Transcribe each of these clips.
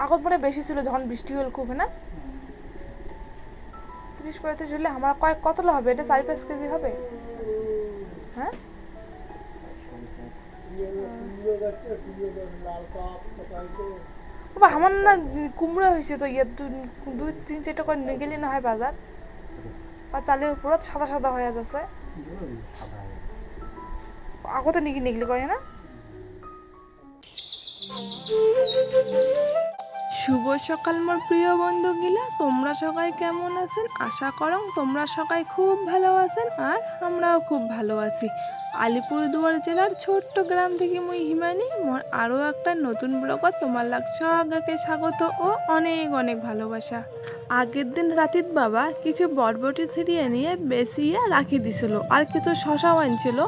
আগত মানে বেশি ছিল যখন বৃষ্টি হল খুব না 30-35 হলে আমার কতলা হবে এটা 4-5 কেজি হবে হ্যাঁ বাবা আমার না কুমড়া হয়েছে তো 2-3-4 করে নিয়ে গেলে না হয় বাজার আর চালের পুরো সাদা সাদা হয়ে যাচ্ছে আগতে নিগলি করে না শুভ সকাল মোর প্রিয় বন্ধুগিলা, তোমরা সবাই কেমন আছেন? আশা করং তোমরা সবাই খুব ভালো আছেন আর আমরাও খুব ভালো আছি। আলিপুরদুয়ার জেলার ছোট্ট গ্রাম থেকে মুই হিমানি মোর আরও একটা নতুন ব্লগত তোমার লাগ সবাইকে স্বাগত ও অনেক অনেক ভালোবাসা। আগের দিন রাতিত বাবা কিছু বরবটি ছিঁড়িয়ে নিয়ে বেসিয়ে রাখি দিছিল আর কিছু শশাও আনছিল,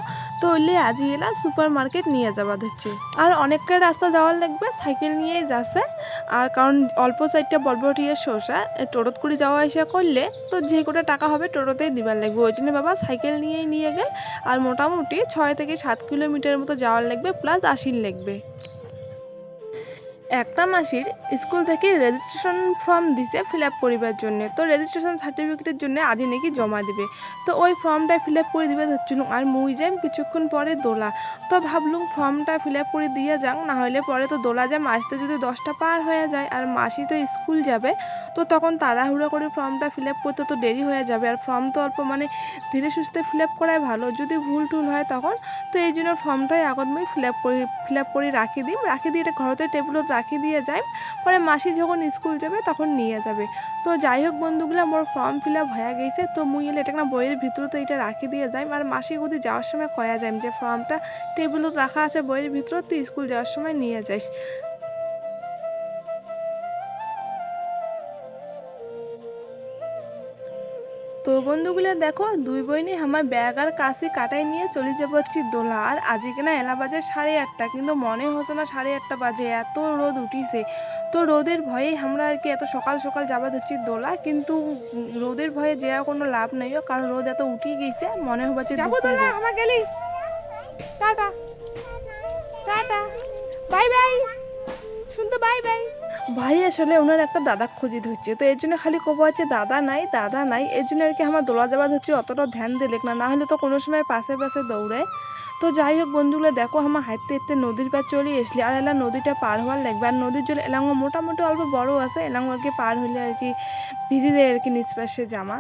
তো ওইলে আজি এলা সুপার মার্কেট নিয়ে যাওয়া হচ্ছে। আর অনেকটা রাস্তা যাওয়ার লাগবে, সাইকেল নিয়েই যাচ্ছে। আর কারণ অল্প চারটা বরবটি আর শসা টোটোত করে যাওয়া আসা করলে তো যে কটা টাকা হবে টোটোতেই দিবার লাগবে, ওই জন্য বাবা সাইকেল নিয়েই নিয়ে গেল। আর মোটামুটি 6 থেকে 7 কিলোমিটার মতো যাওয়ার লাগবে, প্লাস আসির লাগবে। একটা মাসির স্কুল থেকে রেজিস্ট্রেশন ফর্ম দিছে ফিল আপ করিবার জন্য, তো রেজিস্ট্রেশন সার্টিফিকেটের জন্য আজই নাকি জমা দিবে, তো ওই ফর্মটা ফিল আপ করে দিবে ধরছিল। আর মুই যাই কিছুক্ষণ পরে দোলা, তো ভাবলুম ফর্মটা ফিল আপ করে দিয়ে যাং, না হলে পরে তো দোলা যাম আসতে যদি 10টা পার হয়ে যায় আর মাসি তো স্কুল যাবে, তো তখন তাড়াহুড়ো করে ফর্মটা ফিল আপ করতে তো দেরি হয়ে যাবে। আর ফর্ম তো অল্প মানে ধীরে সুস্থে ফিল আপ করাই ভালো, যদি ভুল টুল হয় তখন। তো এই জন্য ফর্মটাই আগত মুই ফিল আপ করে রাখি দিয়ে এটা ঘরতে টেবিলত রাখি দিয়ে যাই, পরে মাসি যখন স্কুল যাবে তখন নিয়ে যাবে। তো যাই হোক বন্ধুগুলা, মোর ফর্ম ফিল আপ হয়ে গেছে, তো মুই এলে এটা না বইয়ের ভিতরে তো এটা রাখি দিয়ে যাই। আর মাসি যদি যাওয়ার সময় কয়া যাই যে ফর্মটা টেবিলত রাখা আছে বইয়ের ভিতরে, তুই স্কুল যাওয়ার সময় নিয়ে যাইস। তো বন্ধুগুলো দেখো, দুই বইনি আমার ব্যাগ আর কাশি কাটাই নিয়ে চলে যাচ্ছি দোলা। আর আজকে না এলা বাজে 8:30, কিন্তু মনে হচ্ছে না 8:30 বাজে, এত রোদ উঠিছে। তো রোদের ভয়ে আমরা আর কি এত সকাল সকাল যাবা ধরছি দোলা, কিন্তু রোদের ভয়ে যাওয়া কোনো লাভ নাই, কারণ রোদ এত উঠি গেছে মনে হচ্ছে যাবো দোলা আমার গেলি টাটা টাটা বাই বাই শুনতে বাই বাই। ভাই আসলে ওনার একটা দাদা খুঁজি ধরছে, তো এর জন্য খালি কব আছে দাদা নাই দাদা নাই, এর জন্য আর কি আমার দোলা যাবা ধরছে, অতটা ধ্যান দিলে না, না হলে তো কোনো সময় পাশে পাশে দৌড়ায়। তো যাই হোক বন্ধুগুলো দেখো, আমার হাঁটতে হাঁটতে নদীর পার চলে আসলে, আর এলা নদীটা পার হওয়ার লাগবে। আর নদীর জল এলাঙ্গ মোটামুটি অল্প বড় আছে, এলাঙ্গ আর কি পার হলে আর কি ভিজে যায় আর কি নিচ পাশে জামা।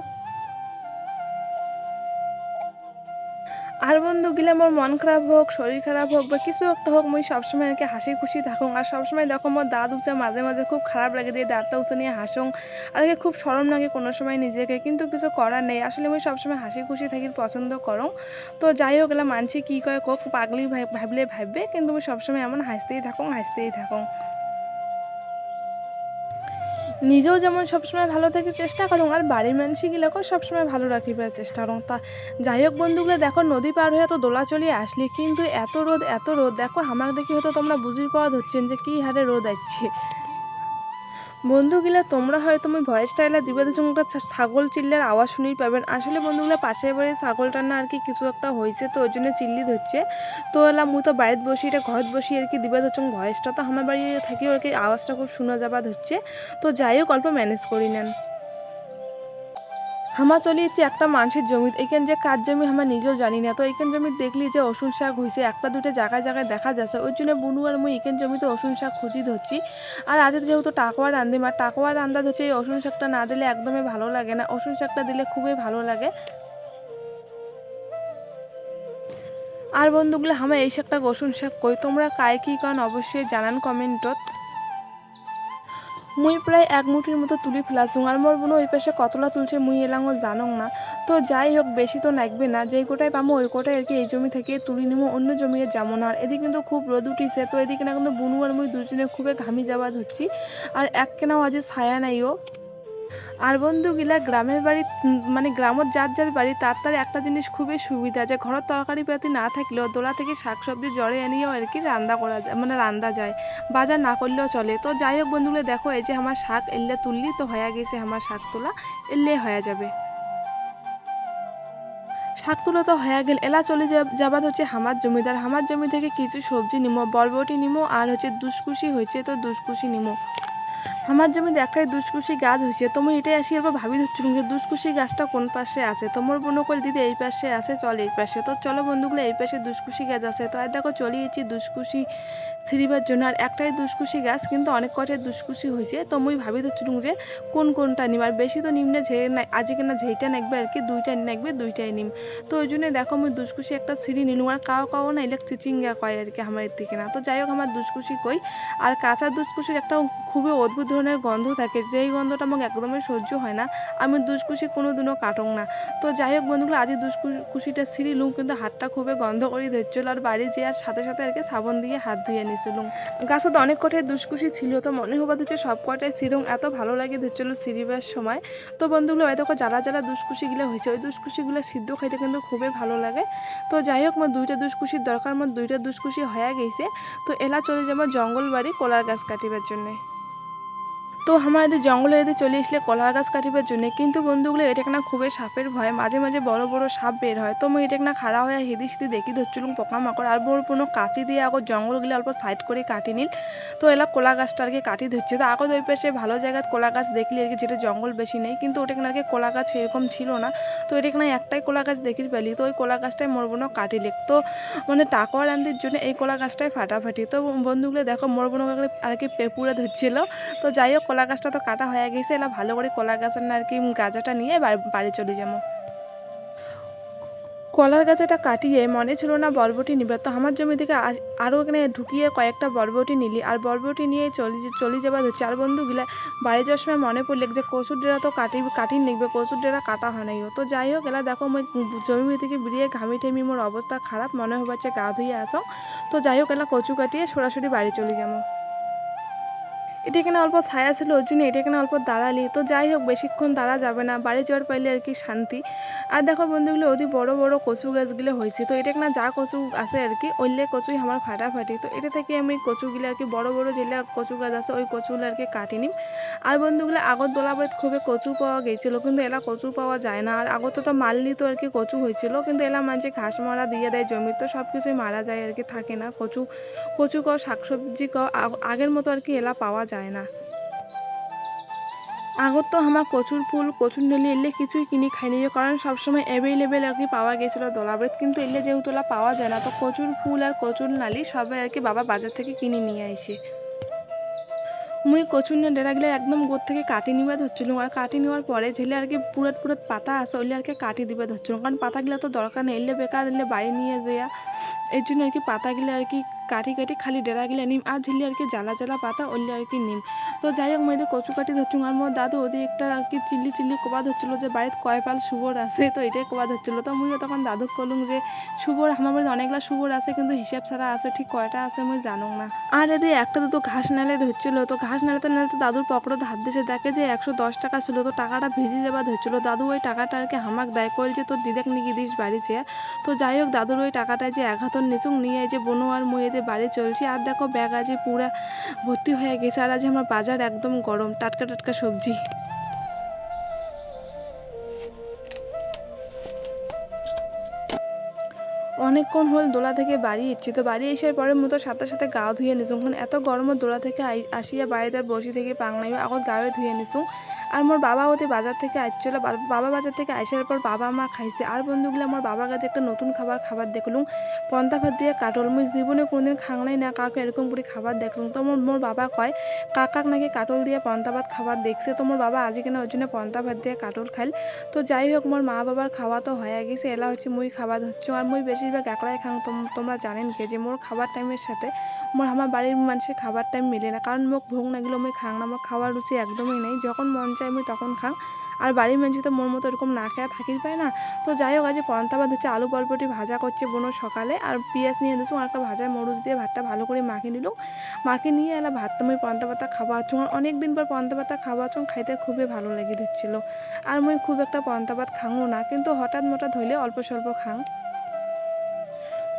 আর বন্ধুগুলা মোর মন খারাপ হোক, শরীর খারাপ হোক বা কিছু একটা হোক, মুই সবসময় আর কি হাসি খুশি থাকুন। আর সবসময় দেখো মোর দাঁত উঠছে, মাঝে মাঝে খুব খারাপ লাগে দিয়ে দাঁতটা উঁচে নিয়ে হাসুং, আর কি খুব শরম লাগে কোনো সময় নিজেকে, কিন্তু কিছু করার নেই। আসলে মুই সবসময় হাসি খুশি থাকি পছন্দ করো। তো যাই হোক, এলা মানছি কি কয় কোক পাগলি ভাবলে ভাববে, কিন্তু মুই সবসময় এমন হাসতেই থাকুন। নিজেও যেমন সবসময় ভালো থাকার চেষ্টা করুন, আর বাড়ির মানুষগুলোকেও সবসময় ভালো রাখিবার চেষ্টা করুন। তা যাই হোক বন্ধুগুলো দেখো, নদী পার হয়ে তো দোলা চলিয়ে আসলি, কিন্তু এত রোদ দেখো, আমার দেখি হয়তো তোমরা বুঝির পাওয়া ধরছেন যে কি হারে রোদ আসছে। বন্ধুগুলা তোমরা হয়তো মুই ভয়েসটা এলা দিবে একটা ছাগল চিল্লার আওয়াজ শুনেই পাবেন। আসলে বন্ধুগুলা পাশের বাড়ির ছাগলটার না আর কি কিছু একটা হয়েছে, তো ওই জন্য চিল্লি ধরছে। তো এলা মুই তো বাড়িতে বসি, এটা ঘরত বসি আর কি দিবে ধরছ ভয়েসটা, তো আমার বাড়ি থাকি আর কি আওয়াজটা খুব শোনা যাবা ধরছে। তো যাই হোক, অল্প ম্যানেজ করি নেন। হামা চলিয়েছি একটা মানুষের জমি, এইখান যে কাজ জমি আমরা নিজেও জানি না। তো এইখান জমি দেখলি যে রসুন শাক হয়েছে, একটা দুটো জায়গায় জায়গায় দেখা যাচ্ছে, ওই জন্য বুনু আর মুই এইখান জমিতে রসুন শাক খুঁজি ধরছি। আর আজ যেহেতু টাকোয়া রান্ধি, মা টাকোয়া রান্ধা ধরছে, এই রসুন শাকটা না দিলে একদমই ভালো লাগে না, রসুন শাকটা দিলে খুবই ভালো লাগে। আর বন্ধুগুলো, আমরা এই শাকটা রসুন শাক কই, তোমরা কায় কি কারণ অবশ্যই জানান কমেন্টত। মুই প্রায় 1 মুঠির মতো তুলি ফেলাছুং, আর মোর বোন ওই পাশে কতলা তুলছে মুই এলাঙ্গ জানং না। তো যাই হোক, বেশি তো লাগবে না, যেই কোটায় পামো ওই কোটায় আর কি এই জমি থেকে তুলি নিমো, অন্য জমিতে যাবো না। আর এদিকে কিন্তু খুব রোদ উঠিছে, তো এদিকে না কিন্তু বুনু আর মুই দুজনে খুবই ঘামি যাবা ধরছি, আর এক কেনাও আজ ছায়া নাইও। আর বন্ধুগিলা, গ্রামের বাড়ি মানে গ্রামত যার যার বাড়ি তার তার একটা জিনিস খুবই সুবিধা, যে ঘরের তরকারি পাতি না থাকলেও দোলা থেকে শাকসবজি জড়ে এনেও আর কি রান্না করা যায়, মানে রান্না যায়, বাজার না করলেও চলে। তো যাই হোক বন্ধুগুলো দেখো, এই যে আমার শাক এলে তুললি তো হয়ে গেছে, আমার শাক তোলা এলে হয়ে যাবে। শাক তুলা তো হয়ে গেল, এলা চলে যাবার হচ্ছে হামার জমি থেকে কিছু সবজি নিমো, বরবটি নিমো, আর হচ্ছে দুষ্কুশি হয়েছে তো দুষ্কুশি নিমো। আমার জমিতে একটাই দুষ্কুশি গাছ হয়েছে, তো মুই এটাই আসি এবার ভাবি ধরছিলাম যে দুষ্কুশি গাছটা কোন পাশে আছে। তোমার বোন কল দিদি এই পাশে আছে, চল এই পাশে। তো চলো বন্ধুগুলো, এই পাশে দুষ্কুশি গাছ আছে। তো আর দেখো চলে এসেছি দুষ্কুশি ছিঁড়িবার জন্য। আর একটাই দুষ্কুশি গাছ, কিন্তু অনেক কটাই দুষ্কুশি হয়েছে। তো মুই ভাবি ধরছিলাম যে কোনটা নিম, আর বেশি তো নিম না, আজকে না যেইটা নাকবে আর কি, দুইটা নাকবে, দুইটাই নিম। তো ওই জন্য দেখো মুই দুষ্কুশি একটা ছিঁড়ি নিলুম। আর কাও না এলাক চিচিঙ্গা কয় আর কি আমার এর থেকে না। তো যাই হোক, আমার দুষ্কুশি কই। আর কাঁচা দুষ্কুশির একটা খুবই অদ্ভুত ধরনের গন্ধ থাকে, যেই গন্ধটা আমাকে একদমই সহ্য হয় না। আমি দুষ্কুশি কোনোদিনও কাটং না। তো যাই হোক বন্ধুগুলো, আজ দুষ্কুশিটা ছিঁড়িলুম, কিন্তু হাতটা খুবই গন্ধ করে ধরছিল। আর বাড়ি যাওয়ার সাথে সাথে আর কি সাবান দিয়ে হাত ধুয়ে নিয়েছিলুম। গাছে তো অনেক কটাই দুষ্কুশি ছিল, তো মনে হবার হচ্ছে সব কটাই ছিঁড়ুম, এত ভালো লাগে ধরছিল ছিঁড়িবার সময়। তো বন্ধুগুলো ওই দেখো যারা দুষ্কুশিগুলো হয়েছে, ওই দুষ্কুশিগুলো সিদ্ধ খাইতে কিন্তু খুবই ভালো লাগে। তো যাই হোক, আমার দুইটা দুষ্কুশির দরকার, আমার দুইটা দুষ্কুশি হয়ে গেছে। তো এলা চলে যাবো জঙ্গল বাড়ি কলার গাছ কাটিবার জন্য। তো আমাদের জঙ্গলে এদের চলে আসলে কলা গাছ কাটিবার জন্য, কিন্তু বন্ধুগুলো এটা না খুবই সাপের ভয়, মাঝে মাঝে বড় বড় সাপ বের হয়। তো আমি এটা না খাড়া হয়ে হিদি সিদি দেখি ধরছিলুম পোকামাকড়, আর বড় কোনো কাঁচি দিয়ে আগর জঙ্গলগুলো অল্প সাইড করে কাটি নিল। তো এলা কলা গাছটা আর কি কাটি ধরছে। তো আগর ওই পাশে ভালো জায়গায় কলা গাছ দেখলি আর কি, যেটা জঙ্গল বেশি নেই, কিন্তু ওটা আর কি কলা গাছ এরকম ছিল না। তো এটা না একটাই কলা গাছ দেখি পেলি, তো ওই কলা গাছটাই মোর বোনও কাটি লেখ। তো মানে টাকা রান্ধির জন্য এই কলা গাছটাই ফাটাফাটি। তো বন্ধুগুলো দেখো মোর বোনও আর কি পেপুরে ধরছিল। তো যাই হোক, কলা গাছটা তো কাটা হয়ে গেছে, এলা ভালো করে কলা গাছের না আর কি গাজাটা নিয়ে বাড়ি চলে যাবো। কলার গাছটা কাটিয়ে মনে ছিল না বরবটি নিবে, তো আমার জমি থেকে আরও এখানে ঢুকিয়ে কয়েকটা বরবটি নিলি, আর বরবটি নিয়ে চলে যাবার হচ্ছে। আর বন্ধুগুলা বাড়ি যাওয়ার সময় মনে পড়লে যে কচুর ডেরা তো কাটি নিবে, কচুর ডেরা কাটা হয় নাই। তো যাই হোক, এলা দেখো মই জমি থেকে বেরিয়ে ঘামি টেমি মোর অবস্থা খারাপ, মনে হচ্ছে গা ধুয়ে আসো। তো যাই হোক, এলা কচু কাটিয়ে সরাসরি বাড়ি চলে যাবো। এটা এখানে অল্প ছায়া ছিল, ওই জন্য এটা এখানে অল্প দাঁড়ালি। তো যাই হোক, বেশিক্ষণ দাঁড়া যাবে না, বাড়ি যাওয়ার পাইলে আর কি শান্তি। আর দেখো বন্ধুগুলো, অতি বড় বড় কচু গাছগুলো হয়েছে। তো এটা না যা কচু আছে আর কি, ওইলে কচুই আমার ফাটাফাটি। তো এটা থেকে আমি কচুগুলো আর কি বড় বড় যেগুলো কচু গাছ আছে, ওই কচুগুলো আর কি কাটি নিম। আর বন্ধুগুলো আগর দোলাবাড়িত খুবই কচু পাওয়া গেছিল, কিন্তু এলা কচু পাওয়া যায় না। আর আগত তো মারলি তো আর কি কচু হয়েছিল, কিন্তু এলা মাঝে ঘাস মারা দিয়ে দেয় জমি, তো সব কিছুই মারা যায় আর কি, থাকে না কচু। কচু কও শাকসবজি কও আগের মতো আর কি এলা পাওয়া যায় না। আগত তো আমার কচুর ফুল কচুর নলি এলে কিছুই কিনি খাইনি, কারণ সবসময় অ্যাভেলেবেল আর কি পাওয়া গেছিলো দোলাবাড়িত, কিন্তু এলে যেহেতু ওলা পাওয়া যায় না, তো কচুর ফুল আর কচুর নালি সবাই আর কি বাবা বাজার থেকে কিনে নিয়ে আসে। মুই কচুরিয়া ডেরাগুলো একদম গোর থেকে কাটি নিবা ধরছিলাম। আর কাটি নেওয়ার পরে ঝেলে আর কি পুরত পুরত পাতা আছে, ওইলে আর কি কাটি দিবা ধরছিলাম, কারণ পাতাগুলো তো দরকার নেই, এলে বেকার, এলে বাড়ি নিয়ে যাইয়া। এর জন্য আর কি পাতাগুলো আর কি কাটি খালি ডেরাগুলো নিম, আর ঝেলে আর কি জ্বালা জ্বালা পাতা ওইলে আর কি নিম। তো যাই হোক, মেয়েদের কচু কাটি ধরছুম। আর মোর দাদু ওদের একটা আর কি চিল্লি কোবা ধরছিল যে বাড়িতে কয় পাল শুয়োর আছে, তো এটাই কোবা ধরছিল। তো মুইও তখন দাদুক কলুম যে শুয়োর আমার বাড়িতে অনেকগুলা শুয়োর আছে, কিন্তু হিসাব ছাড়া আছে, ঠিক কয়টা আছে মুই জানুম না। আর এদের একটা দুটো ঘাস নালে ধরছিল, তো ঘাস নালাতে নালাতে দাদুর পকেটে হাত দিয়েছে, দেখে যে 110 টাকা ছিল, তো টাকাটা ভিজে যাবা ধরছিল। দাদু ওই টাকাটা আর কি হামাক দায় কল যে তোর দিদাক নিয়ে দিস বাড়ি চেয়ে। তো যাই হোক, দাদুর ওই টাকাটা যে 1 হাতর নিচুক নিয়ে যে বোনো আর মুই এদের বাড়ি চলছি। আর দেখো ব্যাগ আজ পুরা ভর্তি হয়ে গেছে, আর আজ আমার বাজার একদম গরম, টাটকা টাটকা সবজি। অনেকক্ষণ হল দোলা থেকে বাড়ি এসেছি। তো বাড়ি আসার পরে মতো সাথে সাথে গা ধুয়ে নিছুম, কারণ এত গরমত দোলা থেকে আসিয়া বাড়িতে বসি থেকে পাংনাইও আগত গায়ে ধুয়ে নিছুম। আর মোর বাবা ওতে বাজার থেকে আসছিল, বাবা বাজার থেকে আসার পর বাবা মা খাইছে। আর বন্ধুগুলো, আমার বাবার কাছে একটা নতুন খাবার দেখলুম, পন্তা ভাত দিয়ে কাটল। মুই জীবনে কোনোদিন খাংলাই না কাউকে এরকম করে খাবার দেখলুম। তো মোর বাবা কয় কাকাক নাকি কাটল দিয়ে পন্তা ভাত খাবার দেখছে। তো মোর বাবা আজি কেন ওই জন্য পন্তা ভাত দিয়ে কাটল খাইল। তো যাই হোক, মোর মা বাবার খাওয়া তো হয়ে গেছে, এলা হচ্ছে মুই খাবার হচ্ছে। আর মুই বেশিরভাগ একলাই খাং। তোমরা জানেন কে যে মোর খাবার টাইমের সাথে আমার বাড়ির মানুষের খাবার টাইম মিলে না, কারণ মোক ভোগ না গেলে মুই খাং না, আমার খাওয়ার রুচি একদমই নেই, যখন মন চাই মুই তখন খাং। আর বাড়ির মানুষ তো মোর মতো এরকম না খেয়ে থাকির পায় না। তো যাই হোক, আজ পন্তা ভাত হচ্ছে, আলু বরবটি ভাজা করছে বোনো সকালে, আর পেঁয়াজ নিয়ে দিয়েছো, আর একটা ভাজায় মরুচ দিয়ে ভাতটা ভালো করে মাখিয়ে নিল। মাখিয়ে নিয়ে এলা ভাতটা মুই পন্তা ভাতটা খাওয়া হচ্ছে। অনেক দিন পর পন্তা ভাতটা খাওয়া হচ্ছে, খাইতে খুবই ভালো লেগে দিচ্ছিল। আর মুই খুব একটা পন্তা ভাত খাঙও না, কিন্তু হঠাৎ মঠাৎ হইলে অল্প স্বল্প খাং।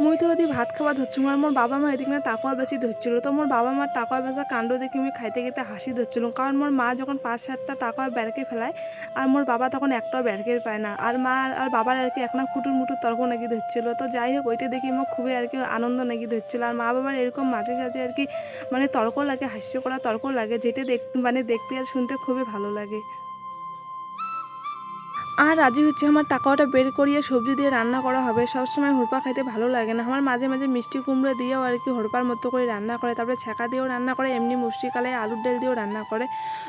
মুই তো যদি ভাত খাওয়া ধরছুম আর মোর বাবা মা এদিকে না টাকা বেশি ধরছিল, তো মোর বাবা মার টাকা বেচা কাণ্ড দেখে আমি খাইতে খেতে হাসি ধরছিল, কারণ মোর মা যখন 5-7টা টাকা বেরকে ফেলায় আর মোর বাবা তখন একটাও বেরকে পায় না, আর মা আর বাবার আর কি এক না খুঁটুর মুটুর তর্ক নাকি ধরছিল। তো যাই হোক ওইটা দেখি আমার খুবই আর কি আনন্দ নাকি ধরছিল, আর মা বাবার এরকম মাঝে সাঝে আর কি মানে তর্ক লাগে, হাস্য করা তর্ক লাগে, যেটা মানে দেখতে আর শুনতে খুবই ভালো লাগে। আর রাজি হচ্ছে আমার টাকাটা বের করিয়ে সবজি দিয়ে রান্না করা হবে। সবসময় হুরপা খাইতে ভালো লাগে না আমার, মাঝে মাঝে মিষ্টি কুমড়ো দিয়েও আর কি হুরপার মতো করে রান্না করে, তারপরে ছ্যাঁকা দিয়েও রান্না করে, এমনি মুসরিকালে আলুর ডাল দিয়েও রান্না করে।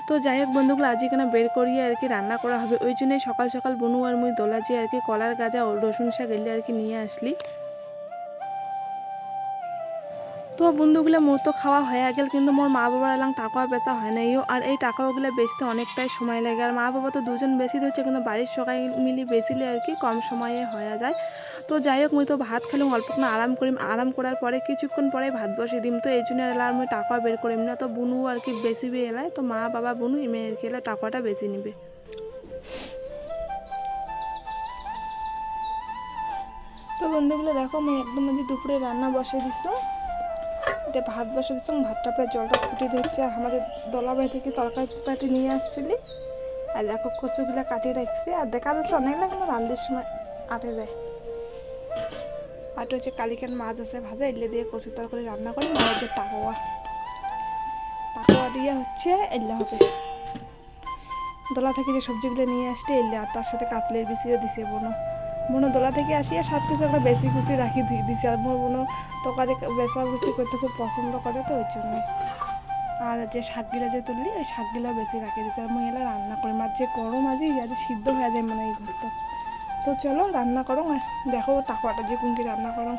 তো যাই হোক বন্ধুগুলো আজ এখানে বের করিয়ে আর কি রান্না করা হবে, ওই জন্যই সকাল সকাল বনু আর মুই দোলাজি আর কি কলার গাজা ও রসুন শাক এলে আর কি নিয়ে আসলি। তো বন্ধুগুলো মোর তো খাওয়া হয়ে গেল, কিন্তু মোর মা বাবার এলাম টাকা বেচা হয় নাইও, আর এই টাকাগুলো বেচতে অনেকটাই সময় লাগে, আর মা বাবা তো দুজন বেশি ধরছে, কিন্তু বাড়ির সবাই মিলি বেচিলে আর কি কম সময়ে হয়ে যায়। তো যাই হোক মুই তো ভাত খেলাম অল্পক্ষণ আরাম করিম, আরাম করার পরে কিছুক্ষণ পরে ভাত বসিয়ে দিম, তো এই জন্য এলাম মুই টাকা বের করিম না। তো বুনু আর কি বেশি এলায়, তো মা বাবা বুনু এমে আর কি এলে টাকাটা বেশি নিবে। তো বন্ধুগুলো দেখো আমি একদম আজ দুপুরে রান্না বসিয়ে দিচ্ছি, এটা ভাত বসে দিচ্ছি, ভাতটা প্রায় জলটা ফুটে দিচ্ছে, আর আমাদের দলাবাড়ি থেকে তরকারি পাটি নিয়ে আসছিলি, আর দেখো কচুগুলো কাটিয়ে রাখছি, আর দেখা যাচ্ছে অনেকগুলো কিন্তু রান্নার সময় আটে যায়। আর হচ্ছে কালিকান মাছ আছে ভাজা, এলে দিয়ে কচুর তরকারি রান্না করি, আর হচ্ছে টাকোয়া দিয়ে হচ্ছে এলে হবে। দোলা থেকে যে সবজিগুলো নিয়ে আসছে এলে, আর তার সাথে কাটলের বিচিও দিছে বোনো দোলা থেকে আসিয়া সব কিছু একটা বেশি খুশি রাখি দিছি, আর মোর বোনো তরকারি বেচা বুচি করতে খুব পছন্দ করে, তো ওই জন্যে। আর যে শাকগুলা যে তুললি ওই শাকগুলো বেশি রাখি দিচ্ছে, আর মুই এলা রান্না করি, মাছ যে গরম আজ সিদ্ধ হয়ে যায় মানে এই ঘরটা। তো চলো রান্না করো, আর দেখো টাকাটা যে কুঙ্কি রান্না করো।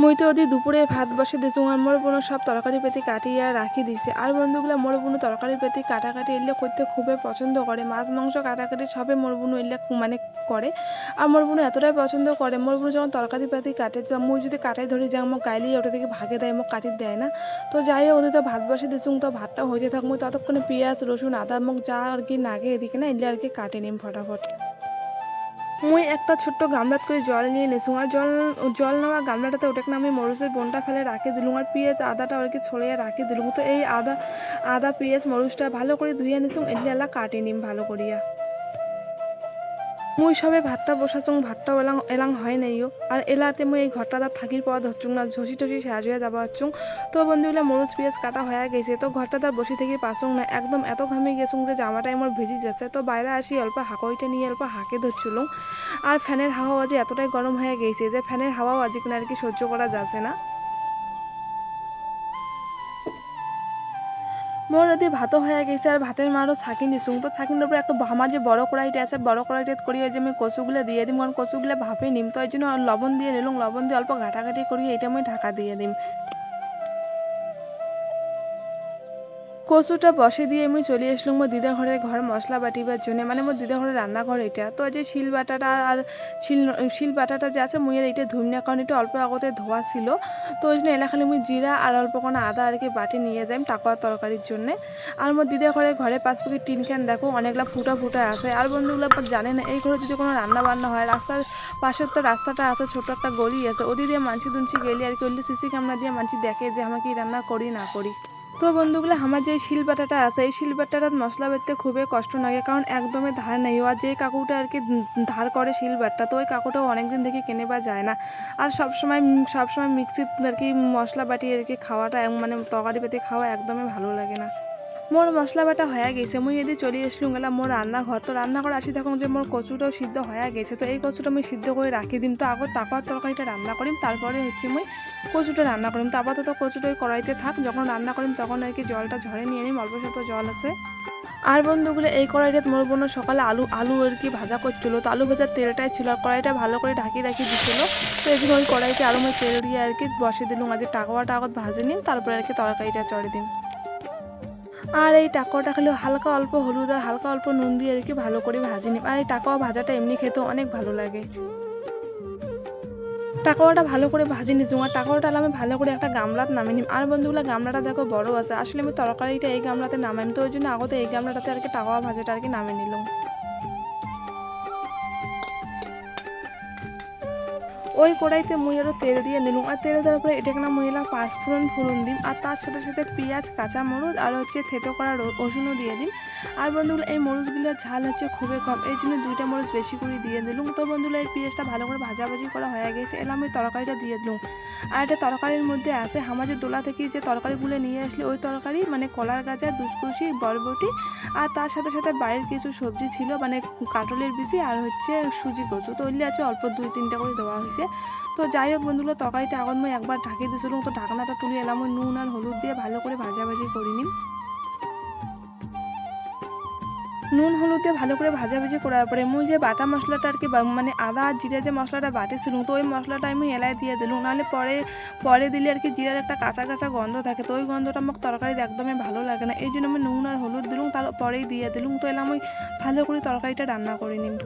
মুই তো ওদি দুপুরে ভাত বসে দিয়েছি, আর মোর বোনো সব তরকারি পেতি কাটিয়ে রাখি দিছে, আর বন্ধুগুলো মোর বোনো তরকারি পেতি কাটাকাটি এলে করতে খুবই পছন্দ করে, মাছ মাংস কাটাকাটি সবে মোর বোনো এলে মানে করে। আর মোর বোনো এতটাই পছন্দ করে, মোর বোনো যখন তরকারি পেতি কাটে, মুই যদি কাটাই ধরি যে আমার গাইলেই ওটা থেকে ভাগে দেয়, মোক কাটি দেয় না। তো যাই হোক ওদের তো ভাত বসে দিছুং, তো ভাতটা হয়ে থাক, মুই ততক্ষণে পেঁয়াজ রসুন আদা মোক যা আর কি নাগে এদিকে না এলে আর কি কাটে নিম ফটাফট। মুই একটা ছোট্ট গামলাত করে জল নিয়ে নিয়েছি, আর জল নেওয়া গামলাটাতে ওটাকে আমি মরিচের বোনটা ফেলে রাখি দিলুম, আর পেঁয়াজ আদাটা আর কি ছড়িয়ে রাখি দিলুম। তো এই আদা পেঁয়াজ মরিচটা ভালো করে ধুয়ে নিছুম, এলা কাটি নিম ভালো করিয়া। মুই সবে ভাতটা বসাচুং, ভাতটাও এলাং হয় নাইও, আর এলাতে মুই এই ঘরটা থাকির পর ধরছুং না, ঝসি টসি সাজ হয়ে যাবা হচ্ছুং। তো বন্ধুগুলা মরিচ পেঁয়াজ কাটা হয়ে গেছে, তো ঘরটা তার বসে থেকে পাচুং না, একদম এত ঘামে গেছুং যে জামাটাই আমার ভিজি যাচ্ছে। তো বাইরে আসি অল্প হাঁকইটা নিয়ে অল্প হাঁকে ধরছিলুম, আর ফ্যানের হাওয়া আজ এতটাই গরম হয়ে গেছে যে ফ্যানের হাওয়াও আজ কিনা আর কি সহ্য করা যাচ্ছে না। মোর যদি ভাতও হয়ে গেছে, আর ভাতের মারও ছাঁকি নিছুং, তো ছাঁকির উপরে একটা আমার যে বড় কড়াইটা আছে, বড় কড়াইটাত করি যে আমি কচুগুলো দিয়ে দিম, কারণ কচুগুলো ভাপে নিম, তো এই জন্য লবণ দিয়ে নিলুম, লবণ দিয়ে অল্প ঘাটাঘাটি করি এটা আমি ঢাকা দিয়ে দিম। কচুটা বসে দিয়ে আমি চলে আসলাম মোর দিদা ঘর মশলা বাটিবার জন্য, মানে মোর দিদা ঘরের রান্নাঘর এটা। তো যে শিল বাটাটা আর শিল বাটাটা যে আছে মুই এটা ধুম না, কারণ এটা অল্প আগতে ধোয়া ছিল, তো ওই জন্য এলা খালি মুই জিরা আর অল্প কোনো আদা আর কি বাটি নিয়ে যাই টাকা তরকারির জন্য। আর মোর দিদা ঘরে পাঁচ প্যাকেট টিন ক্যান দেখো অনেকগুলা ফুটা আছে, আর বন্ধুগুলো জানে না এই ঘরে যদি কোনো রান্না বান্না হয়, রাস্তার পাশের তো রাস্তাটা আছে, ছোট একটা গলি আছে, ওদি দিয়ে মানসি দুনসি গেলি আর কি ওইলে সিসি ক্যামেরা দিয়ে মানসি দেখে যে আমার কি রান্না করি না করি। তো বন্ধুগুলো আমার যে শিল বাটাটা আছে এই শিল বাটাটা মশলা বাটতে খুবই কষ্ট লাগে, কারণ একদমই ধার নেই, আর যে কাকুটা আর কি ধার করে শিল বাটটা, তো ওই কাকুটাও অনেকদিন থেকে কেনে বা যায় না, আর সবসময় মিক্সির আর কি মশলা বাটি আর কি খাওয়াটা মানে তরকারি পেতে খাওয়া একদমই ভালো লাগে না। মোর মশলা বাটা হয়ে গেছে, মুই এদি চলে আসলুম গেলাম মোর রান্নাঘর, তো রান্নাঘর আসি তখন যে মোর কচুটাও সিদ্ধ হয়ে গেছে, তো এই কচুটা আমি সিদ্ধ করে রাখি দিম, তো আগর টাকার তরকারিটা রান্না করিম, তারপরে হচ্ছে মুই কচুটা রান্না করিম। তো আপাতত কচুটা ওই কড়াইতে থাক, যখন রান্না করিম তখন আর কি জলটা ঝরে নিয়ে নিম, অল্প স্বল্প জল আছে। আর বন্ধুগুলো এই কড়াইটাত মোর বোন সকালে আলু আর কি ভাজা করছিল, তো আলু ভাজার তেলটাই ছিল, আর কড়াইটা ভালো করে ঢাকি রাখি দিছিল, তো এই জন্য ওই কড়াইতে আরো আমি তেল দিয়ে আর কি বসে দিলুম, আজ টাকাটা আগত ভাজে নিম, তারপরে আর কি তরকারিটা চড়ে দিম। আর এই টাকাটা খালি হালকা অল্প হলুদ আর হালকা অল্প নুন দিয়ে আর কি ভালো করে ভাজি নিম, আর এই টাকা ভাজাটা এমনি খেতেও অনেক ভালো লাগে। টাকাটা ভালো করে ভাজি নিচু, আর টাকাটা আমি ভালো করে একটা গামলাত নামিয়ে নিম। আর বন্ধুগুলো গামলাটা দেখো বড় আছে, আসলে আমি তরকারিটা এই গামলাতে নামাইম, তো ওই জন্য আগতে এই গামলাটাতে আর কি টাকা ভাজাটা আর কি নামিয়ে নিলাম। ওই কড়াইতে মুই আরও তেল দিয়ে নিলাম, আর তেল দেওয়ার পরে এটা না মুই এলাম পাঁচফোড়ন ফোড়ন দিম, আর তার সাথে সাথে পেঁয়াজ, কাঁচামরিচ আর হচ্ছে থেতো করা রসুনও দিয়ে দিন। আর বন্ধুগুলো এই মরিচগুলোর ঝাল হচ্ছে খুবই কম, এই জন্য 2টা মরিচ বেশি করে দিয়ে দিলাম। তো বন্ধুগুলো এই পেঁয়াজটা ভালো করে ভাজাভাজি করা হয়ে গেছে, এলাম ওই তরকারিটা দিয়ে দিলাম। আর এটা তরকারির মধ্যে আছে আমাদের দোলা থেকে যে তরকারিগুলো নিয়ে আসলে ওই তরকারি, মানে কলার গাজা, দুষ্কুশি, বরবটি, আর তার সাথে সাথে বাড়ির কিছু সবজি ছিল, মানে কাঁঠালের বিচি আর হচ্ছে সুজি কচু, তো ওইগুলো আছে অল্প 2-3টা করে দেওয়া হয়েছে। তো যাই হোক বন্ধুগুলো তরকারিটা এখন মই একবার ঢাকিয়ে দিয়েছিলাম, তো ঢাকনাটা তুলে এলাম ওই নুন আর হলুদ দিয়ে ভালো করে ভাজাভাজি করে নিম। নুন হলুদ দিয়ে ভালো করে ভাজাভাজি করার পরে মুই যে বাটা মশলাটা আর কি মানে আদা আর জিরা যে মশলাটা বাটেছিলাম, তো ওই মশলাটা আমি এলাই দিয়ে দিলাম, নাহলে পরে দিলে আর কি জিরার একটা কাঁচা কাঁচা গন্ধ থাকে, তো ওই গন্ধটা আমার তরকারিতে একদমই ভালো লাগে না, এই জন্য আমি নুন আর হলুদ দিলাম, তারপরেই দিয়ে দিলাম। তো এলাম ওই ভালো করে তরকারিটা রান্না করে নিম।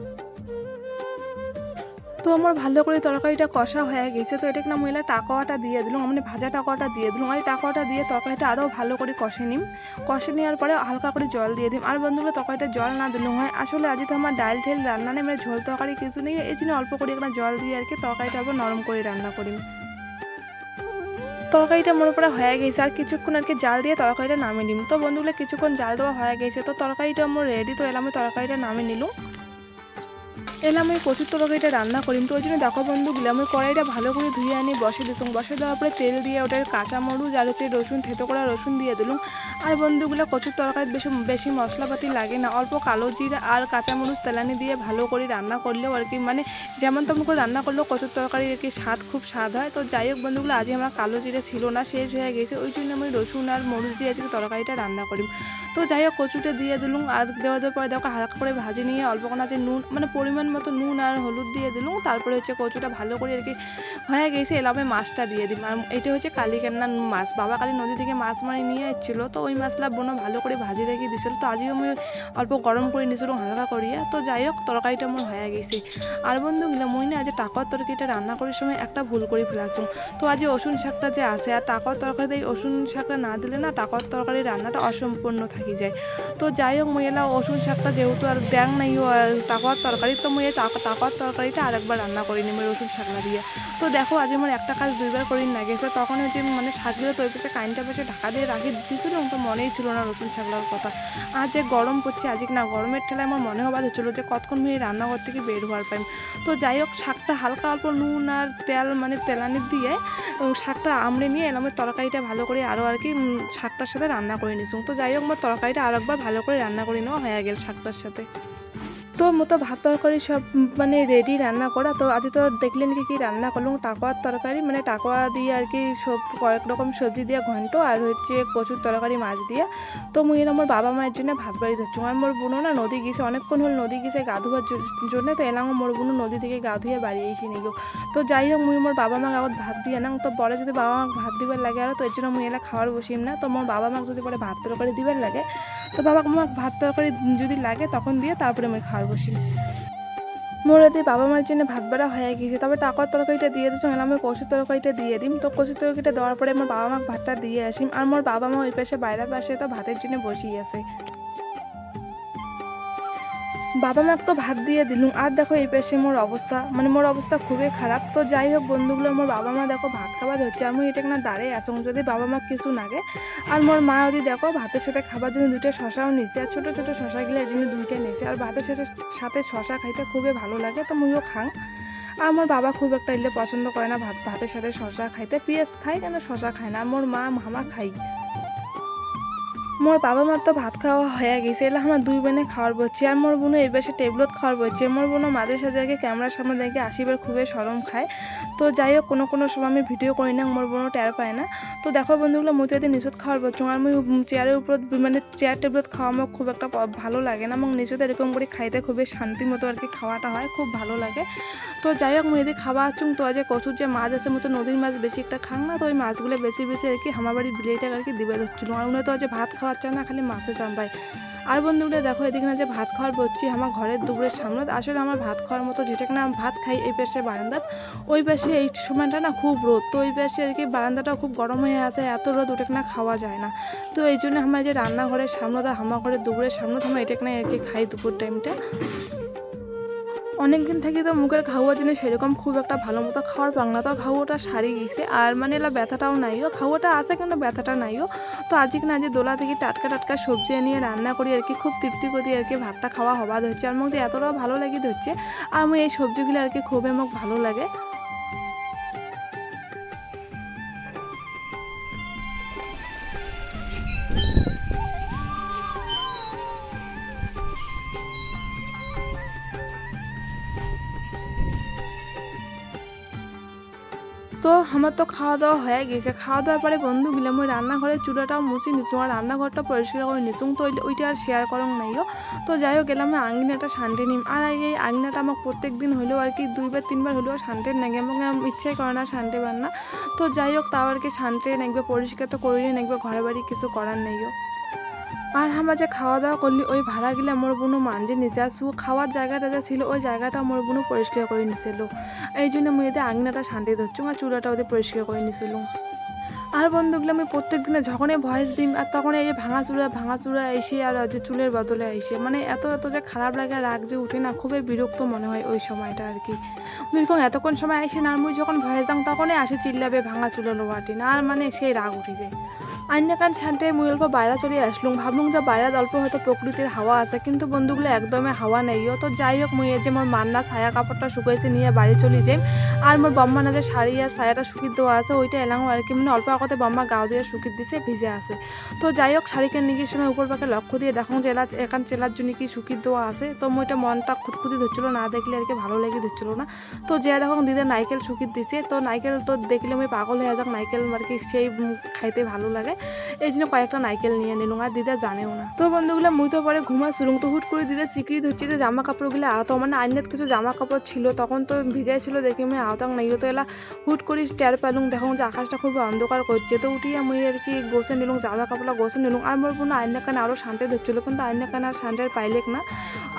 তো আমার ভালো করে তরকারিটা কষা হয়ে গেছে, তো এটাকে না মহিলা টাকাটা দিয়ে দিলাম, মানে ভাজা টাকাটা দিয়ে দিলাম, আর এই টাকাটা দিয়ে তরকারিটা আরও ভালো করে কষে নিম। কষে নেওয়ার পরে হালকা করে জল দিয়ে দিম। আর বন্ধুগুলো তরকারিটা জল না দিলেও হয়, আসলে আজ তো আমার ডাল ঠেল রান্না নেই, মানে ঝোল তরকারি কিছু নেই, এই জন্য অল্প করে একটা জল দিয়ে আর কি তরকারিটা আবার নরম করে রান্না করি। তরকারিটা মনে পড়া হয়ে গেছে, আর কিছুক্ষণ আর কি জাল দিয়ে তরকারিটা নামিয়ে নিম। তো বন্ধুগুলো কিছুক্ষণ জাল দেওয়া হয়ে গেছে, তো তরকারিটা আমার রেডি, তো এলাম তরকারিটা নামিয়ে নিলাম। এলাম আমি কচুর তরকারিটা রান্না করিম, তো ওই জন্য দেখো বন্ধুগুলো আমি কড়াইটা ভালো করে ধুয়ে আনি বসে দিতাম, বসে দেওয়ার পরে তেল দিয়ে ওটার কাঁচামরিচ আর হচ্ছে রসুন, থেতো করা রসুন দিয়ে দিলাম। আর বন্ধুগুলো কচুর তরকারি বেশি মশলাপাতি লাগে না, অল্প কালো জিরা আর কাঁচামরিচ তেলানি দিয়ে ভালো করে রান্না করলেও আর কি, মানে যেমন তেমন করে রান্না করলেও কচুর তরকারি আর কি খুব স্বাদ হয়। তো যাই হোক বন্ধুগুলো আজকে আমার কালো জিরা ছিল না, শেষ হয়ে গেছে, ওই জন্য আমি রসুন আর মরিচ দিয়ে আজকে তরকারিটা রান্না করি। তো যাই হোক কচুটা দিয়ে দিলাম, আর দেওয়ার পরে দেখো হালকা করে ভাজি নিয়ে অল্প কোনো আছে নুন, মানে পরিমাণ মতো নুন আর হলুদ দিয়ে দিলাম, তারপরে হচ্ছে কচুটা ভালো করে আর কি হয়ে গেছে, এলামে মাছটা দিয়ে দিলাম। আর এটা হচ্ছে কালিকান্না মাছ, বাবা কালী নদী থেকে মাছ মারি নিয়ে এসেছিল, তো ওই মাছটা বোনো ভালো করে ভাজি রেখে দিয়েছিল, তো আজকে আমি অল্প গরম করে নিয়েছিলাম হালকা করিয়া। তো যাই হোক তরকারিটা আমার হয়ে গেছে। আর বন্ধুগুলো মুই না আজ টাকার তরকারিটা রান্না করার সময় একটা ভুল করে ফেলাছিলাম, তো আজ রসুন শাকটা যে আছে, আর টাকার তরকারিতে এই রসুন শাকটা না দিলে না টাকার তরকারি রান্নাটা অসম্পূর্ণ থাকি যায়। তো যাই হোক মুই এলা রসুন শাকটা যেহেতু আর দেখ নাই টাকার তরকারি, তো মুই এই টাকার তরকারিটা আরেকবার রান্না করি নিই রসুন শাকটা দিয়ে। তো দেখো আজ আমার একটা কাজ 2বার করি না গেছে, তখন হচ্ছে মানে শাকগুলো তো ওই পেছনে কাইনটা পেছনে ঢাকা দিয়ে রাখি দিয়েছিল, তো মনেই ছিল না রসুন শাকলার কথা। আর যে গরম পড়ছে আজকে না, গরমের ঠেলায় আমার মনে হবার হচ্ছিলো যে কতক্ষণ আমি রান্নাঘর থেকে বের হওয়ার পাই। তো যাই হোক শাকটা হালকা অল্প নুন আর তেল মানে তেলানি দিয়ে শাকটা আমড়ে নিয়ে এলাম তরকারিটা ভালো করে আরও আর কি শাকটার সাথে রান্না করে নিয়েছি। তো যাই হোক আমার তরকারিটা আরও একবার ভালো করে রান্না করে নেওয়া হয়ে গেল শাকটার সাথে। তো মতো ভাত তরকারি সব মানে রেডি রান্না করা। তো আজ তো দেখলেন কি রান্না করলাম, টাকোয়ার তরকারি, মানে টাকোয়া দিয়ে আর কি সব কয়েক রকম সবজি দিয়ে ঘন্ট, আর হচ্ছে কচুর তরকারি মাছ দিয়ে। তো মুই আমার বাবা মায়ের জন্য ভাত বাড়ি ধরছি, আর মোর বোনও না নদী গেছে, অনেকক্ষণ হল নদী গেছে গা ধোয়ার জন্য, তো এলাম মোর বোনও নদী থেকে গা ধুয়ে বাড়ি এসে নিগো। তো যাই হোক মুই মোর বাবা মাকে আগত ভাত দিয়ে না, তো পরে যদি বাবা মাকে ভাত দিবার লাগে আর, তো এর জন্য মুই এলা খাওয়ার বসিম না। তো মোর বাবা মাকে যদি পরে ভাত তরকারি দিবার লাগে, তো বাবা মাকে ভাত তরকারি যদি লাগে তখন দিয়ে তারপরে আমি খাওয়ার বসি। মোর এতে বাবা মার জন্য ভাত বাড়া হয়ে গেছে, তবে টাকার তরকারিটা দিয়ে দিচ্ছি, আমি কচুর তরকারিটা দিয়ে দিম। তো কচুর তরকারিটা দেওয়ার পরে আমার বাবা মাকে ভাতটা দিয়ে আসিম, আর মোর বাবা মা ওই পাশে বাইরের পাশে তো ভাতের জন্য বসিয়ে আছে। বাবা মাকে তো ভাত দিয়ে দিলুম, আর দেখো এই পাশে মোর অবস্থা খুবই খারাপ। তো যাই হোক বন্ধুগুলো মোর বাবা মা দেখো ভাত খাবার হচ্ছে, আমি এটা না দাঁড়িয়ে আসুন যদি বাবা মা কিছু নাগে। আর মোর মা ওদি দেখো ভাতের সাথে খাবার জন্য 2টা শশাও নিছে, আর ছোটো ছোটো শশাগুলো এর জন্য 2টা নিছে, আর ভাতের সাথে শশা খাইতে খুবই ভালো লাগে, তো মুইও খাং। আর আমার বাবা খুব একটা এলে পছন্দ করে না ভাতের সাথে শশা খাইতে, পেঁয়াজ খাই কিন্তু শশা খায় না, আর মোর মা মামা খাই। মোর বাবা মার তো ভাত খাওয়া হয়ে গেছে, এলা আমার 2 বোনে খাওয়ার বলছি, আর মোর বোনও এই পাশে টেবলত খাওয়ার বলছে। মোর বোনও মাঝে সাঝে ক্যামেরার সামনে দেখে আসিবার খুবই শরম খায়। তো যাই হোক কোনো সময় আমি ভিডিও করি না, মোর বোনও টের পায় না। তো দেখো বন্ধুগুলো মুতিয়াতে নিচত খাওয়ার বলছো, আর আমি চেয়ারের উপর মানে চেয়ার টেবলত খাওয়া আমার খুব একটা ভালো লাগে না, এবং নিচতে এরকম করে খাইতে খুবই শান্তি মতো আর কি খাওয়াটা হয়, খুব ভালো লাগে। তো যাই হোক মুই যদি খাওয়া আছুং, তো আজ কচুর যে মাছ আছে মতো নদীর মাছ বেশি একটা খাং না, তো ওই মাছগুলো বেশি আর কি আমার বাড়ির বিলেইটাকে আর কি দিবে ধরছিল, আর উনি তো আজ ভাত খাওয়ার চান না, খালি মাছে চান্দায়। আর বন্ধুগুলো দেখো এদিকে না যে ভাত খাওয়ার বলছি আমার ঘরের দুপুরের সামনে, আসলে আমার ভাত খাওয়ার মতো যেটা না ভাত খাই এই পাশে বারান্দাত, ওই পাশে এই সময়টা না খুব রোদ, তো ওই পাশে আর কি বারান্দাটাও খুব গরম হয়ে আছে, এত রোদ ওটা না খাওয়া যায় না। তো এই জন্য আমার যে রান্নাঘরের সামনে আমার ঘরের দুপুরের সামনে আমার এটাকে না আর কি খাই দুপুর টাইমটা। অনেকদিন থেকে তো মুখের ঘাউয়া জিনিস সেরকম খুব একটা ভালো মতো খাওয়ার পাং না, তো ঘাউটা সারি গেছে আর মানে এলা ব্যথাটাও নাইও, ঘাউটা আছে কিন্তু ব্যথাটা নাইও। তো আজকে না যে দোলা থেকে টাটকা টাটকা সবজি নিয়ে রান্না করি আর কি, খুব তৃপ্তি করি আর কি, ভাতটা খাওয়া হবা ধরছে আর মধ্যে এতটাও ভালো লাগি ধরছে। আর আমি এই সবজিগুলো আর কি খুবই মোক ভালো লাগে। তো আমার তো খাওয়া দাওয়া হয়ে গেছে, খাওয়া দাওয়ার পরে বন্ধুগুলো আমি রান্নাঘরের চুলাটাও মুছি নিচু আর রান্নাঘরটা পরিষ্কার করে নিচুং, তো ওইটা আর শেয়ার করং নাইও। তো যাই হোক গেলাম আমি আঙিনাটা শান্তি নিম, আর এই আঙিনাটা আমার প্রত্যেক দিন হলেও আর কি 2-3 বার হলেও শান্তি নাগে, এবং ইচ্ছাই করে না শান্তি পার না। তো যাই হোক তাও আর কি শান্তি নাকবে, পরিষ্কার তো করিয়ে নাকবে, ঘরে বাড়ি কিছু করার নেইও। আর আমরা যে খাওয়া দাওয়া করলি ওই ভাড়া গিলা মোর বোনও মানজে নিচে আর খাওয়ার জায়গাটা যা ছিল ওই জায়গাটা মোর বোনও পরিষ্কার করে নিছিল। এই জন্য মুই এদের আঙিনাটা শান্তি ধরছি আর চুলাটা ওদের পরিষ্কার করে নিছিল। আর বন্ধুগুলো আমি প্রত্যেক দিনে যখনই ভয়েস দিই আর তখন এই যে ভাঙা চূড়া এসে আর যে চুলের বদলে এসে মানে এত যে খারাপ লাগে, রাগ যে উঠে না, খুবই বিরক্ত মনে হয় ওই সময়টা আর কি। এরকম এতক্ষণ সময় আসে না, আর মুই যখন ভয়েস দাম তখনই আসে চিল্লাবে ভাঙা চুলো লোয়াটি না, আর মানে সেই রাগ উঠে যায়। আইনাকান ছানটে মুই অল্প বাইরে চলে আসলুম, ভাবলুম যে বাইরে অল্প হয়তো প্রকৃতির হাওয়া আছে, কিন্তু বন্ধুগুলো একদমই হাওয়া নেইও। তো যাই হোক মুই যে মোর মান্না ছায়া কাপড়টা শুকাইছে নিয়ে বাড়ি চলে যাই, আর মোর বম্মা না যে শাড়ি আর ছায়াটা শুকিয়ে দেওয়া আছে ওইটা এলাম আর কি, মানে অল্প আগতে বম্মা গাও দিয়ে শুকিয়ে দিছে ভিজে আছে। তো যাই হোক শাড়িকে নিয়ে সময় উপর পাকে লক্ষ্য দিয়ে দেখুন যে এখান চেলার জন্য কি শুকিয়ে দেওয়া আছে। তো মুইটা মনটা খুঁতখুতি ধরছিল না, দেখলে আর কি ভালো লেগে ধরছিল না। তো যে দেখুন দিদা নাইকেল শুকিয়ে দিছে, তো নাইকেল তো দেখলে আমি পাগল হয়ে যাক, নাইকেল আর কি সেই খাইতে ভালো লাগে, এই জন্য কয়েকটা নাইকেল নিয়ে নিলুম, আর দিদা জানেও না। তো বন্ধুগুলো মুই তো পরে ঘুমাছিলুম, তো হুট করে দিদা স্বীকৃতি হচ্ছে যে জামা কাপড়গুলো আহত, মানে আইনের কিছু জামা কাপড় ছিল তখন তো ভিজাই ছিল দেখি আমি আহতাম নাই, তো এলা হুট করে টের পেলুম দেখুন যে আকাশটা খুব অন্ধকার করছে। তো উঠিয়ে মুই আর কি গোসে নিলুম, জামা কাপড়টা গোসে নিলুম, আর মোর বোন আইনের কানে আরও শান্তি ধরছিল, কিন্তু আইনের কানে আর শান্তি পাইলেক না।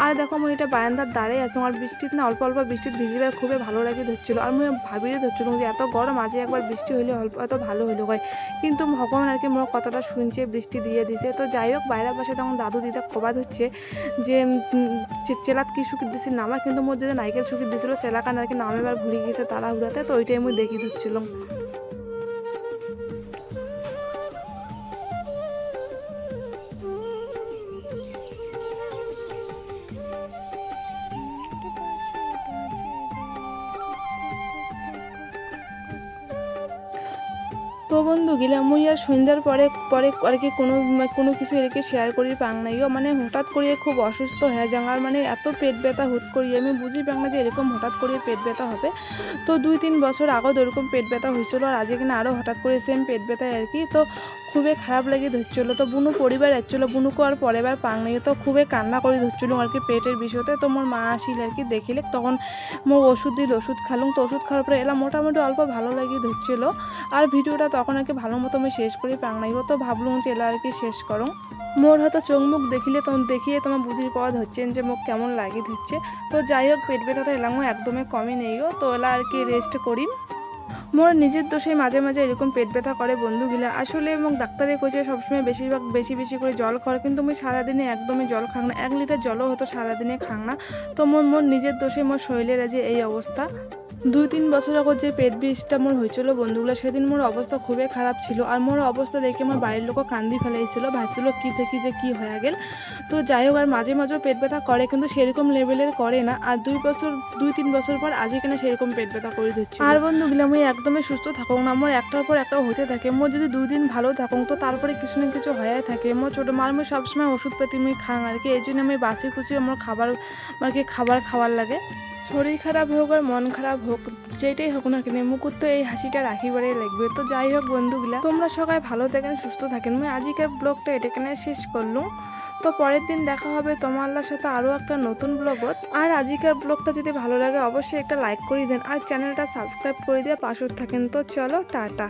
আর দেখো মুই এটা বারান্দার দাঁড়িয়ে আছি, আর বৃষ্টিতে না অল্প অল্প বৃষ্টিতে ভিজিবার খুবই ভালো লাগে ধরছিল, আর মুই ভাবিয়ে ধরছিলাম যে এত গরম আজকে একবার বৃষ্টি হইলে অল্প এত ভালো হইলো হয়, কিন্তু ভগবান আর কি মোর কথাটা শুনছে, বৃষ্টি দিয়ে দিছে। তো যাই হোক বাইরের পাশে তখন দাদু দিদা কবাদ হচ্ছে যে চেলাত কি শুকিয়ে দিছি নামা, কিন্তু মোর দিদা নাইকেল শুকিয়ে দিয়েছিল চেলাকান আর কি নামে এবার ভুলে গিয়েছে তাড়াহুড়াতে, তো ওইটাই মুই দেখি ধরছিলাম। তো বন্ধু গেলাম মুই আর সন্ধ্যার পরে পরে আর কি কোনো কিছু এরকে শেয়ার করি পাং নাইও, মানে হঠাৎ করিয়ে খুব অসুস্থ হয়ে যাং, আর মানে এত পেট ব্যথা হুট করিয়ে আমি বুঝি পাং না যে এরকম হঠাৎ করিয়ে পেট ব্যথা হবে। তো 2-3 বছর আগেও এরকম পেট ব্যথা হয়েছিল, আর আজকে কিনা আরও হঠাৎ করে সেম পেট ব্যথা আর কি। তো খুবই খারাপ লাগে ধরছিল, তো বুনু পরিবার আসছিল, বুনুকে আর পরেবার পাং নাই, তো খুবই কান্না করে ধরছিল আর কি পেটের বিষয়তে। তো মোর মা আসিল আর কি দেখিলে, তখন মোর ওষুধ দিল, ওষুধ খালুম, তো ওষুধ খাওয়ার পরে এলা মোটামুটি অল্প ভালো লাগে ধরছিল। আর ভিডিওটা তখন আর কি ভালো মতো আমি শেষ করি পাং নাই, তো ভাবলুম যে এলা আর কি শেষ করো। মোর হয়তো চোখ মুখ দেখিলে তখন দেখিয়ে তোমার বুঝির পাওয়া ধরছেন যে মুখ কেমন লাগি ধরছে। তো যাই হোক পেট ব্যথাটা এলাম একদমই কমই নেইও, তো এলা আর কি রেস্ট করি। মোর নিজের দোষে মাঝে মাঝে এরকম পেট ব্যথা করে বন্ধুগুলা, আসলে এবং ডাক্তারে কইছে সবসময় বেশিরভাগ বেশি করে জল খাওয়ার, কিন্তু আমি সারাদিনে একদমই জল খাং না, 1 লিটার জলও হয়তো সারাদিনে খাং না। তো মোর নিজের দোষে মোর শরীরের যে এই অবস্থা। 2-3 বছর আগে যে পেট বিষটা মোর হয়েছিল বন্ধুগুলো, সেদিন মোর অবস্থা খুবই খারাপ ছিল, আর মোর অবস্থা দেখে আমার বাড়ির লোকও কান্দি ফেলাইছিল, ভাবছিল কি দেখি যে কি হয়ে গেল। তো যাই হোক আর মাঝে মাঝেও পেট ব্যথা করে, কিন্তু সেরকম লেভেলের করে না, আর 2-3 বছর পর আজই কিনা সেরকম পেট ব্যথা করে দিচ্ছি। আর বন্ধুগুলো আমি একদমই সুস্থ থাকুক না, মোর একটার পর একটা হতে থাকে, মোর যদি 2 দিন ভালো থাকুক তো তারপরে কিছু না কিছু হয়ে থাকে। মোর ছোটো মার মুই সবসময় ওষুধ পাতি আমি খাং আর কি, এই জন্য আমি বাঁচি কুচি আমার খাবার আর কি খাওয়ার লাগে। শরীর খারাপ হোক আর মন খারাপ হোক যেটাই হোক না কেন মুকুর তো এই হাসিটা রাখিবারই লাগবে। তো যাই হোক বন্ধুগুলা তোমরা সবাই ভালো থাকেন সুস্থ থাকেন, মুই আজকের ব্লগটা এটাখানে শেষ করলুম। তো পরের দিন দেখা হবে তোমার সাথে আরও একটা নতুন ব্লগত। আর আজকের ব্লগটা যদি ভালো লাগে অবশ্যই একটা লাইক করে দেন, আর চ্যানেলটা সাবস্ক্রাইব করে দিয়ে পাশে থাকেন। তো চলো টাটা।